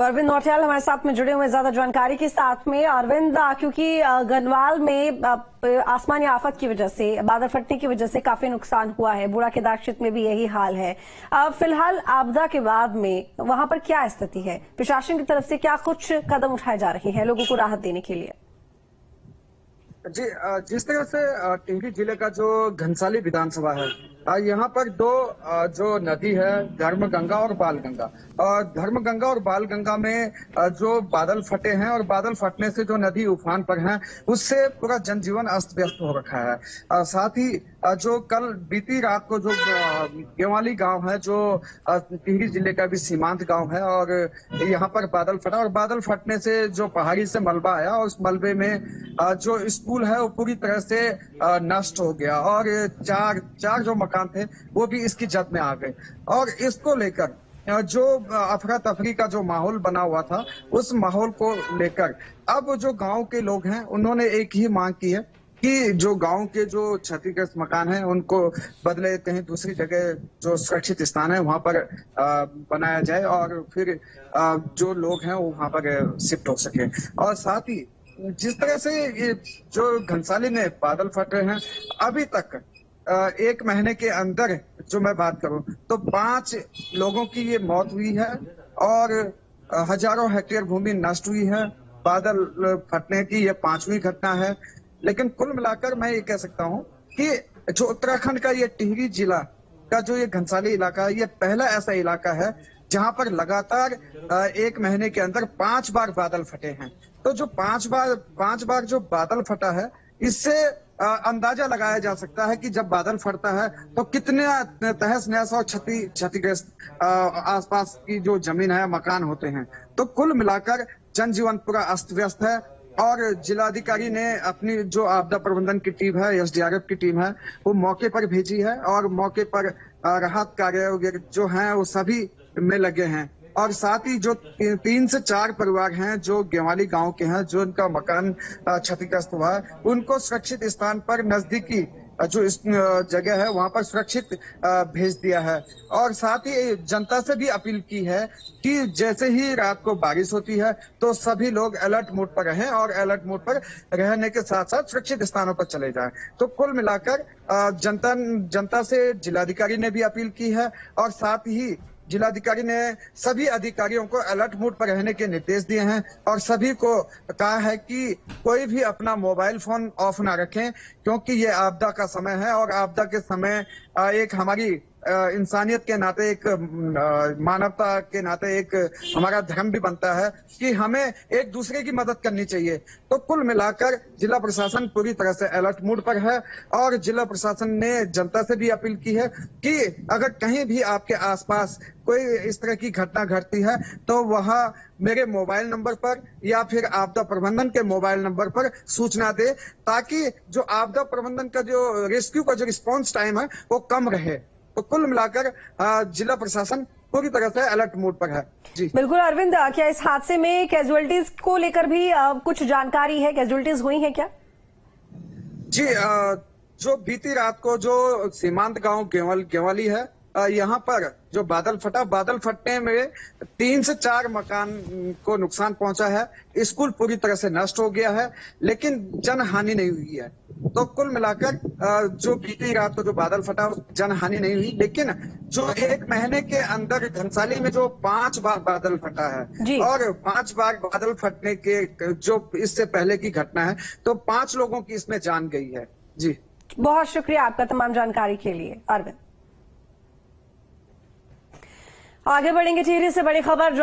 तो अरविंद नौटियाल हमारे साथ में जुड़े हुए ज्यादा जानकारी के साथ में। अरविंद, क्योंकि गढ़वाल में आसमानी आफत की वजह से, बादल फटने की वजह से काफी नुकसान हुआ है, बूढ़ा केदार क्षेत्र में भी यही हाल है। फिलहाल आपदा के बाद में वहां पर क्या स्थिति है? प्रशासन की तरफ से क्या कुछ कदम उठाए जा रहे हैं लोगों को राहत देने के लिए? जी, जिस तरह से टिहरी जिले का जो घनसाली विधानसभा है, यहाँ पर दो जो नदी है, धर्मगंगा और बालगंगा। और धर्मगंगा और बालगंगा में जो बादल फटे हैं और बादल फटने से जो नदी उफान पर है, उससे पूरा जनजीवन अस्त व्यस्त हो रखा है। साथ ही जो कल बीती रात को जो गेवाली गांव है, जो टिहरी जिले का भी सीमांत गांव है, और यहाँ पर बादल फटा और बादल फटने से जो पहाड़ी से मलबा आया और उस मलबे में जो स्कूल है वो पूरी तरह से नष्ट हो गया और चार जो मकान थे वो भी इसकी जद में आ गए। और इसको लेकर जो अफरा तफरी का जो माहौल बना हुआ था, उस माहौल को लेकर अब जो गांव के लोग हैं उन्होंने एक ही मांग की है कि जो गांव के जो क्षतिग्रस्त मकान हैं उनको बदले कहीं दूसरी जगह जो सुरक्षित स्थान है वहां पर बनाया जाए और फिर जो लोग हैं वो वहां पर शिफ्ट हो सके। और साथ ही जिस तरह से ये जो घनसाली में बादल फट रहे हैं, अभी तक एक महीने के अंदर जो मैं बात करूं तो 5 लोगों की ये मौत हुई है और हजारों हेक्टेयर भूमि नष्ट हुई है। बादल फटने की ये 5वीं घटना है। लेकिन कुल मिलाकर मैं ये कह सकता हूं कि जो उत्तराखंड का ये टिहरी जिला का जो ये घनसाली इलाका है, ये पहला ऐसा इलाका है जहां पर लगातार एक महीने के अंदर 5 बार बादल फटे हैं। तो जो 5 बार जो बादल फटा है, इससे अंदाजा लगाया जा सकता है कि जब बादल फटता है तो कितने तहस नहस और क्षतिग्रस्त आसपास की जो जमीन है, मकान होते हैं। तो कुल मिलाकर जनजीवन पूरा अस्त व्यस्त है और जिलाधिकारी ने अपनी जो आपदा प्रबंधन की टीम है, एसडीआरएफ की टीम है, वो मौके पर भेजी है और मौके पर राहत कार्य जो है वो सभी में लगे हैं। और साथ ही जो 3 से 4 परिवार हैं जो गेवाली गांव के हैं, जो उनका मकान क्षतिग्रस्त हुआ है, उनको सुरक्षित स्थान पर नजदीकी जो इस जगह है वहां पर सुरक्षित भेज दिया है। और साथ ही जनता से भी अपील की है कि जैसे ही रात को बारिश होती है तो सभी लोग अलर्ट मोड पर रहें और अलर्ट मोड पर रहने के साथ साथ सुरक्षित स्थानों पर चले जाएं। तो कुल मिलाकर जनता से जिलाधिकारी ने भी अपील की है और साथ ही जिलाधिकारी ने सभी अधिकारियों को अलर्ट मोड पर रहने के निर्देश दिए हैं और सभी को कहा है कि कोई भी अपना मोबाइल फोन ऑफ ना रखें, क्योंकि ये आपदा का समय है और आपदा के समय एक हमारी इंसानियत के नाते, एक मानवता के नाते एक हमारा धर्म भी बनता है कि हमें एक दूसरे की मदद करनी चाहिए। तो कुल मिलाकर जिला प्रशासन पूरी तरह से अलर्ट मोड पर है और जिला प्रशासन ने जनता से भी अपील की है कि अगर कहीं भी आपके आसपास कोई इस तरह की घटना घटती है तो वह मेरे मोबाइल नंबर पर या फिर आपदा प्रबंधन के मोबाइल नंबर पर सूचना दे, ताकि जो आपदा प्रबंधन का जो रेस्क्यू का जो रिस्पॉन्स टाइम है वो कम रहे। तो कुल मिलाकर जिला प्रशासन पूरी तरह से अलर्ट मोड पर है। जी बिल्कुल अरविंद, क्या इस हादसे में कैजुअलिटीज को लेकर भी कुछ जानकारी है? कैजुअलिटीज हुई है क्या? जी, जो बीती रात को जो सीमांत गांव गेवाली है, यहाँ पर जो बादल फटने में 3 से 4 मकान को नुकसान पहुंचा है। स्कूल पूरी तरह से नष्ट हो गया है, लेकिन जन हानि नहीं हुई है। तो कुल मिलाकर जो बीती रात को जो बादल फटा, जन हानि नहीं हुई, लेकिन जो एक महीने के अंदर घनसाली में जो 5 बार बादल फटा है और 5 बार बादल फटने के जो इससे पहले की घटना है, तो 5 लोगों की इसमें जान गई है। जी, बहुत शुक्रिया आपका तमाम जानकारी के लिए अरविंद। आगे बढ़ेंगे टिहरी से बड़ी खबर।